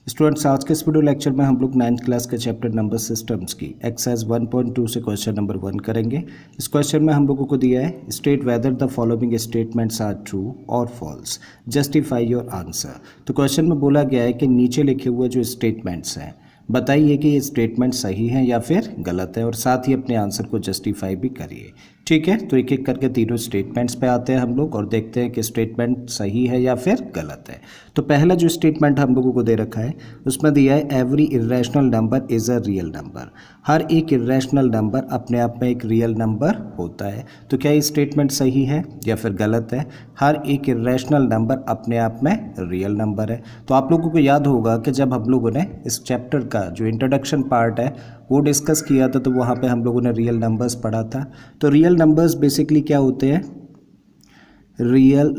Students, आज के इस वीडियो लेक्चर में हम लोग 9th क्लास के चैप्टर नंबर सिस्टम्स की एक्सरसाइज 1.2 से क्वेश्चन नंबर 1 करेंगे। इस क्वेश्चन में हम लोगों को दिया है state whether the following statements are true और फॉल्स, जस्टिफाई योर आंसर। तो क्वेश्चन में बोला गया है कि नीचे लिखे हुए जो स्टेटमेंट्स हैं बताइए कि ये स्टेटमेंट सही हैं या फिर गलत है, और साथ ही अपने आंसर को जस्टिफाई भी करिए। ठीक है, तो एक एक करके तीनों स्टेटमेंट्स पे आते हैं हम लोग और देखते हैं कि स्टेटमेंट सही है या फिर गलत है। तो पहला जो स्टेटमेंट हम लोगों को दे रखा है उसमें दिया है every irrational number is a real number. हर एक इरेशनल नंबर अपने आप में एक रियल नंबर होता है। तो क्या ये स्टेटमेंट सही है या फिर गलत है? हर एक इरेशनल नंबर अपने आप में रियल नंबर है। तो आप लोगों को याद होगा कि जब हम लोगों ने इस चैप्टर का जो इंट्रोडक्शन पार्ट है वो डिस्कस किया था तो वहाँ पे हम लोगों ने रियल नंबर्स पढ़ा था। तो रियल नंबर्स बेसिकली क्या होते हैं? रियल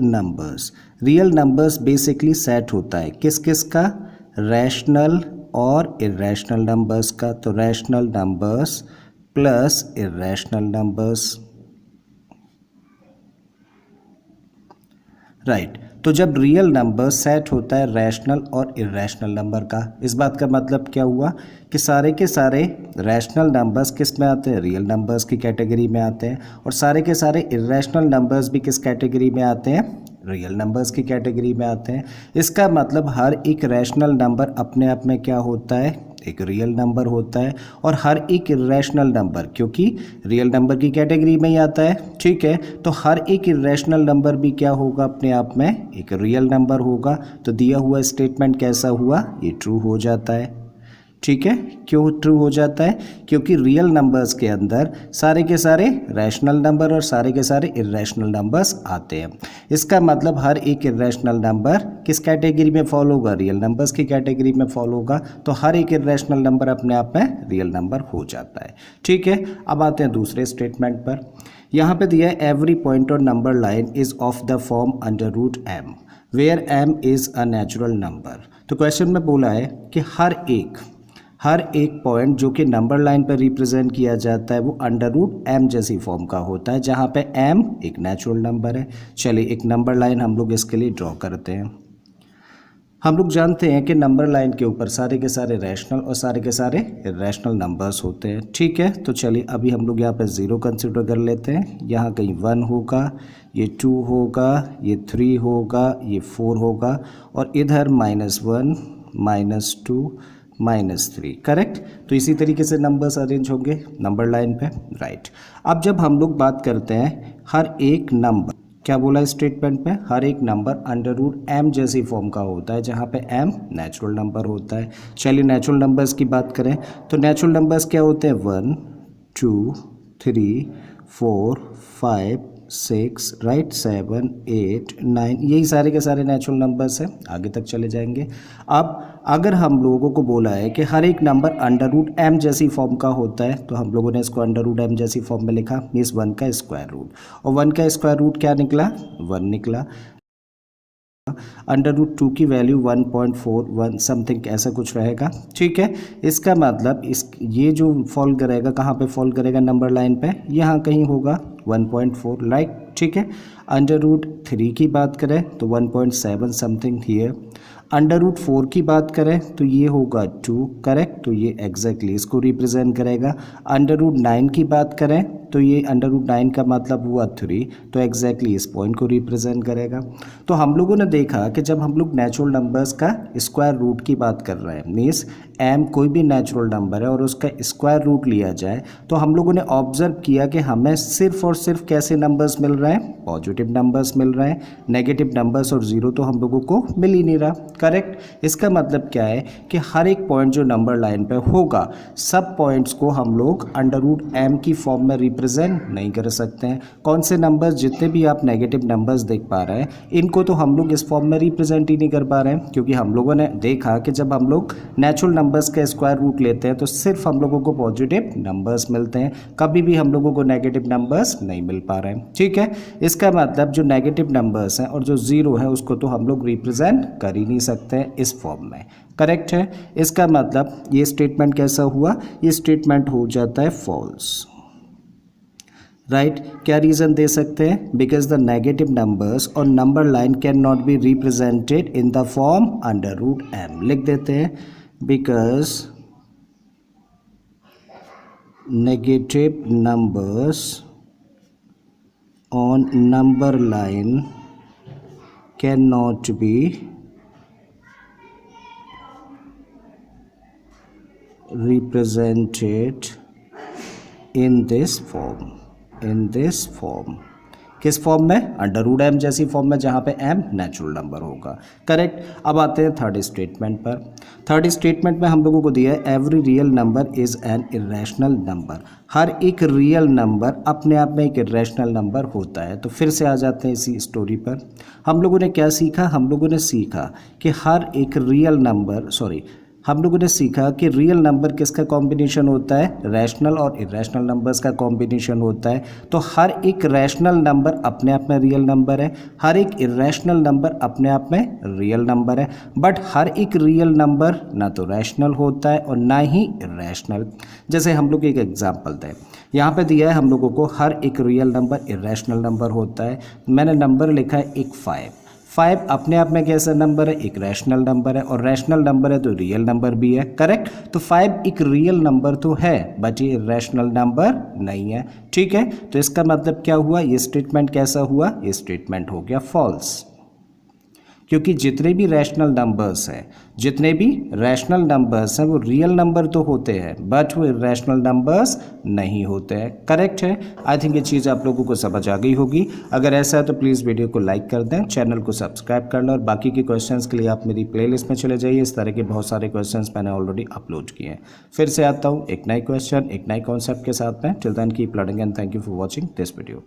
नंबर्स बेसिकली सेट होता है किस किस का? रैशनल और इरेशनल नंबर्स का। तो rational numbers plus irrational numbers, right. तो जब रियल नंबर सेट होता है रैशनल और इरेशनल नंबर का, इस बात का मतलब क्या हुआ कि सारे के सारे रैशनल नंबर्स किस में आते हैं? रियल नंबर्स की कैटेगरी में आते हैं, और सारे के सारे इरेशनल नंबर्स भी किस कैटेगरी में आते हैं? रियल नंबर्स की कैटेगरी में आते हैं। इसका मतलब हर एक रैशनल नंबर अपने आप में क्या होता है? एक रियल नंबर होता है। और हर एक इरेशनल नंबर क्योंकि रियल नंबर की कैटेगरी में ही आता है, ठीक है, तो हर एक इरेशनल नंबर भी क्या होगा? अपने आप में एक रियल नंबर होगा। तो दिया हुआ स्टेटमेंट कैसा हुआ? ये ट्रू हो जाता है। ठीक है, क्यों ट्रू हो जाता है? क्योंकि रियल नंबर्स के अंदर सारे के सारे रैशनल नंबर और सारे के सारे इरेशनल नंबर्स आते हैं। इसका मतलब हर एक इरेशनल नंबर किस कैटेगरी में फॉलो होगा? रियल नंबर्स की कैटेगरी में फॉलो होगा। तो हर एक इरेशनल नंबर अपने आप में रियल नंबर हो जाता है। ठीक है, अब आते हैं दूसरे स्टेटमेंट पर। यहाँ पे दिया है एवरी पॉइंट और number line is of the form under root m where m is a natural number. तो क्वेश्चन में बोला है कि हर एक पॉइंट जो कि नंबर लाइन पर रिप्रेजेंट किया जाता है वो अंडर रूट एम जैसी फॉर्म का होता है, जहाँ पे एम एक नेचुरल नंबर है। चलिए एक नंबर लाइन हम लोग इसके लिए ड्रॉ करते हैं। हम लोग जानते हैं कि नंबर लाइन के ऊपर सारे के सारे रैशनल और सारे के सारे इरेशनल नंबर्स होते हैं। ठीक है, तो चलिए अभी हम लोग यहाँ पे 0 कंसिडर कर लेते हैं। यहाँ कहीं 1 होगा, ये 2 होगा, ये 3 होगा, ये 4 होगा, और इधर -1 -2 -3, करेक्ट। तो इसी तरीके से नंबर्स अरेंज होंगे नंबर लाइन पे, राइट। अब जब हम लोग बात करते हैं हर एक नंबर, क्या बोला स्टेटमेंट में? हर एक नंबर अंडर रूट एम जैसी फॉर्म का होता है, जहाँ पे एम नेचुरल नंबर होता है। चलिए नेचुरल नंबर्स की बात करें तो नेचुरल नंबर्स क्या होते हैं? 1 2 3 4 5 6, राइट, 7 8 9, यही सारे के सारे नेचुरल नंबर्स हैं। आगे तक चले जाएंगे। अब अगर हम लोगों को बोला है कि हर एक नंबर अंडर रूट एम जैसी फॉर्म का होता है, तो हम लोगों ने इसको अंडर रूट एम जैसी फॉर्म में लिखा, मीन्स 1 का स्क्वायर रूट, और 1 का स्क्वायर रूट क्या निकला? 1 निकला। अंडर रूट 2 की वैल्यू 1.41 समथिंग ऐसा कुछ रहेगा। ठीक है, इसका मतलब ये जो फॉल करेगा कहाँ पे फॉल करेगा? नंबर लाइन पे, यहाँ कहीं होगा 1.4, राइट। ठीक है, अंडर रूट 3 की बात करें तो 1.7 समथिंग हियर। अंडर रूट 4 की बात करें तो ये होगा 2, करेक्ट, तो ये एग्जैक्टली इसको रिप्रेजेंट करेगा। अंडर रूट 9 की बात करें तो ये अंडर रूट 9 का मतलब हुआ 3, तो एग्जैक्टली इस पॉइंट को रिप्रेजेंट करेगा। तो हम लोगों ने देखा कि जब हम लोग नेचुरल नंबर्स का स्क्वायर रूट की बात कर रहे हैं, मीन्स एम कोई भी नेचुरल नंबर है और उसका स्क्वायर रूट लिया जाए, तो हम लोगों ने ऑब्जर्व किया कि हमें सिर्फ और सिर्फ कैसे नंबर्स मिल रहे हैं? पॉजिटिव नंबर्स मिल रहे हैं। नेगेटिव नंबर्स और जीरो तो हम लोगों को मिल ही नहीं रहा, करेक्ट। इसका मतलब क्या है कि हर एक पॉइंट जो नंबर लाइन पे होगा, सब पॉइंट्स को हम लोग अंडर रूट एम की फॉर्म में रिप्रेजेंट नहीं कर सकते हैं। कौन से नंबर्स, जितने भी आप नेगेटिव नंबर्स देख पा रहे हैं, इनको तो हम लोग इस फॉर्म में रिप्रेजेंट ही नहीं कर पा रहे हैं, क्योंकि हम लोगों ने देखा कि जब हम लोग नेचुरल नंबर्स का स्क्वायर रूट लेते हैं तो सिर्फ हम लोगों को पॉजिटिव नंबर्स मिलते हैं, कभी भी हम लोगों को नेगेटिव नंबर्स नहीं मिल पा रहे हैं। ठीक है, इसका मतलब जो नेगेटिव नंबर्स हैं और जो जीरो है उसको तो हम लोग रिप्रेजेंट कर ही नहीं सकते हैं इस फॉर्म में, करेक्ट है। इसका मतलब ये स्टेटमेंट कैसा हुआ? ये स्टेटमेंट हो जाता है फॉल्स, राइट क्या रीज़न दे सकते हैं? बिकॉज द नेगेटिव नंबर्स और number line can not be represented in the form under root m. लिख देते हैं because negative numbers on number line can not be represented in this form। किस form में? Under root m जैसी form में जहाँ पे एम नेचुरल नंबर होगा। करेक्ट। अब आते हैं थर्ड स्टेटमेंट पर। थर्ड स्टेटमेंट में हम लोगों को दिया है every real number is an irrational number. हर एक रियल नंबर अपने आप में एक इरेशनल नंबर होता है। तो फिर से आ जाते हैं इसी स्टोरी पर। हम लोगों ने क्या सीखा? हम लोगों ने सीखा कि हर एक रियल नंबर हम लोगों ने सीखा कि रियल नंबर किसका कॉम्बिनेशन होता है? रैशनल और इरेशनल नंबर्स का कॉम्बिनेशन होता है। तो हर एक रैशनल नंबर अपने आप में रियल नंबर है, हर एक इरेशनल नंबर अपने आप में रियल नंबर है। बट हर एक रियल नंबर ना तो रैशनल होता है और ना ही इरेशनल। जैसे हम लोग एक एग्जांपल दें, यहाँ पे दिया है हम लोगों को हर एक रियल नंबर इरेशनल नंबर होता है। मैंने नंबर लिखा है एक 5 अपने आप में कैसा नंबर है? एक रैशनल नंबर है, और रैशनल नंबर है तो रियल नंबर भी है। करेक्ट। तो 5 एक रियल नंबर तो है बट ये रैशनल नंबर नहीं है। ठीक है, तो इसका मतलब क्या हुआ? ये स्टेटमेंट कैसा हुआ? ये स्टेटमेंट हो गया फॉल्स, क्योंकि जितने भी रैशनल नंबर्स हैं वो रियल नंबर तो होते हैं बट वो इरेशनल नंबर्स नहीं होते हैं। करेक्ट है। आई थिंक ये चीज़ आप लोगों को समझ आ गई होगी। अगर ऐसा है तो प्लीज़ वीडियो को लाइक कर दें, चैनल को सब्सक्राइब कर लें, और बाकी के क्वेश्चंस के लिए आप मेरी प्लेलिस्ट में चले जाइए। इस तरह के बहुत सारे क्वेश्चंस मैंने ऑलरेडी अपलोड किए हैं। फिर से आता हूँ एक नए क्वेश्चन, एक नए कॉन्सेप्ट के साथ में। Till then keep learning and thank you for watching this video.